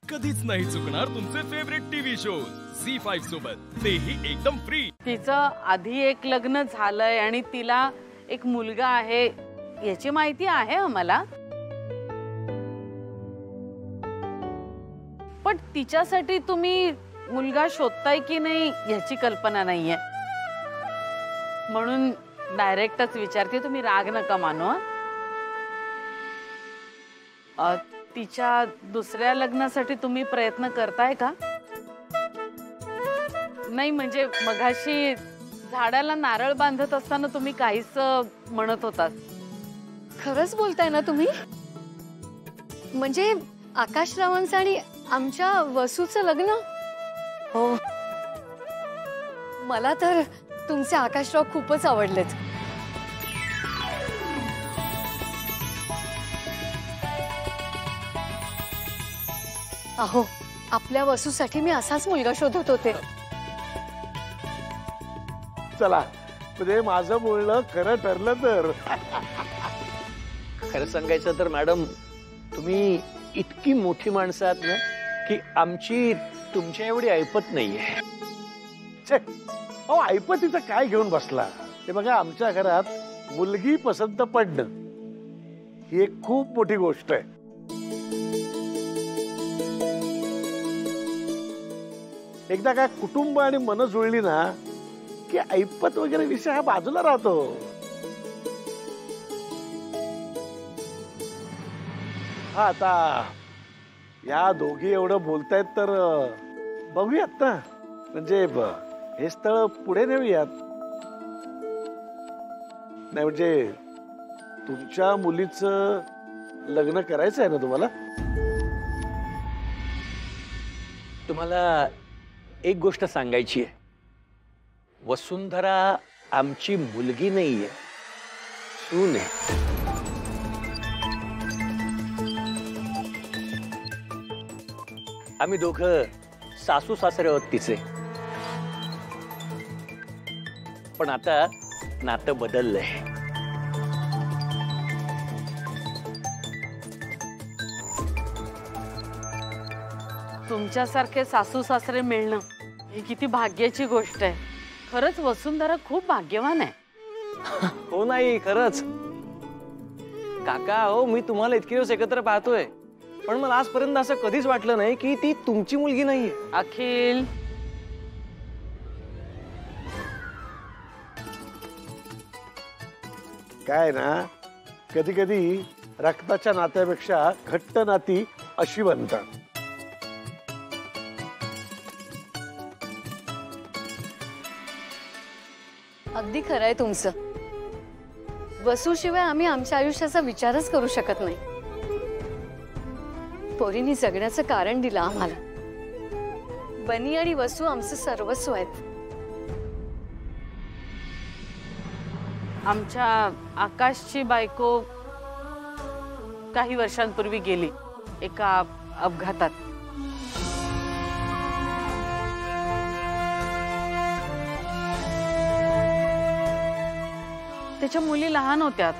कधीच नाही चुकणार तुमचे फेवरेट टीव्ही शोज झी5 सोबत, तेही एकदम फ्री। तिचं आधी एक लग्न झालंय आणि तिला एक मुलगा आहे याची माहिती आहे आम्हाला, पण तिच्यासाठी तुम्ही मुलगा शोधताय की नाही याची कल्पना नाहीये, म्हणून डायरेक्टच विचारते, तुम्ही राग नका मानू। तिच्या दुसऱ्या लग्नासाठी तुम्ही प्रयत्न करताय का? नाही म्हणजे मगाशी झाडाला नारळ बांधत असताना तुम्ही काहीच म्हणत होतात। खरंच बोलताय ना तुम्ही? म्हणजे आकाशरावांचं आणि आमच्या वसूचं लग्न? हो, मला तर तुमचे आकाशराव खूपच आवडलेत। अहो, आपल्या वसूसाठी मी असाच मुलगा शोधत होते। चला, म्हणजे माझं बोलणं खरं ठरलं तर। खरं सांगायचं तर मॅडम, तुम्ही इतकी मोठी माणसं आहात ना की आमची तुमच्या एवढी ऐपत नाहीये। अहो, ऐपतीचं काय घेऊन बसला? हे बघा, आमच्या घरात मुलगी पसंत पडणं ही एक खूप मोठी गोष्ट आहे। एकदा काय कुटुंब आणि मन जुळली ना की ऐपत वगैरे विषय हा बाजूला राहतो। हा, आता या दोघी एवढं बोलतायत तर बघूयात ना, म्हणजे हे स्थळ पुढे नेऊयात। नाही म्हणजे तुमच्या मुलीचं लग्न करायचं आहे ना तुम्हाला? तुम्हाला एक गोष्ट सांगायची आहे, वसुंधरा आमची मुलगी नाहीये, सून आहे। आम्ही दोघं सासू सासरे आहोत तिचे, पण आता नातं बदललंय। तुमच्यासारखे सासू सासरे मिळणं ही किती भाग्याची गोष्ट आहे। खरंच वसुंधरा खूप भाग्यवान आहे। हो, नाही खरंच काका, हो मी तुम्हाला इतके दिवस एकत्र पाहतोय, पण मला आजपर्यंत असं कधीच वाटलं नाही की ती तुमची मुलगी नाहीये। अखिल, काय ना, कधी कधी रक्ताच्या नात्यापेक्षा घट्ट नाती अशी बनतात। अगदी खरं आहे तुमचं। वसूशिवाय आम्ही आमच्या आयुष्याचा विचारच करू शकत नाही। पोरींनी जगण्याचं कारण दिलं आम्हाला। बनी आणि वसू आमचं सर्वस्व आहेत। आमच्या आकाशची बायको काही वर्षांपूर्वी गेली एका अपघातात। त्याच्या मुली लहान होत्या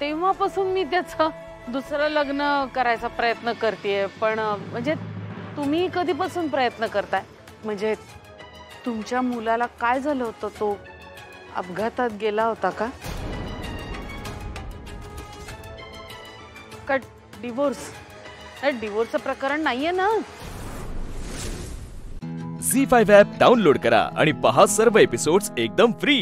तेव्हापासून मी त्याचं दुसरं लग्न करायचा प्रयत्न करतेय, पण म्हणजे तुम्ही कधीपासून प्रयत्न करताय? म्हणजे तुमच्या मुलाला काय झालं होतं? तो अपघातात गेला होता का? डिवोर्स? डिवोर्सचं प्रकरण नाहीये ना? झी5 ॲप डाउनलोड करा आणि पहा सर्व एपिसोड्स एकदम फ्री।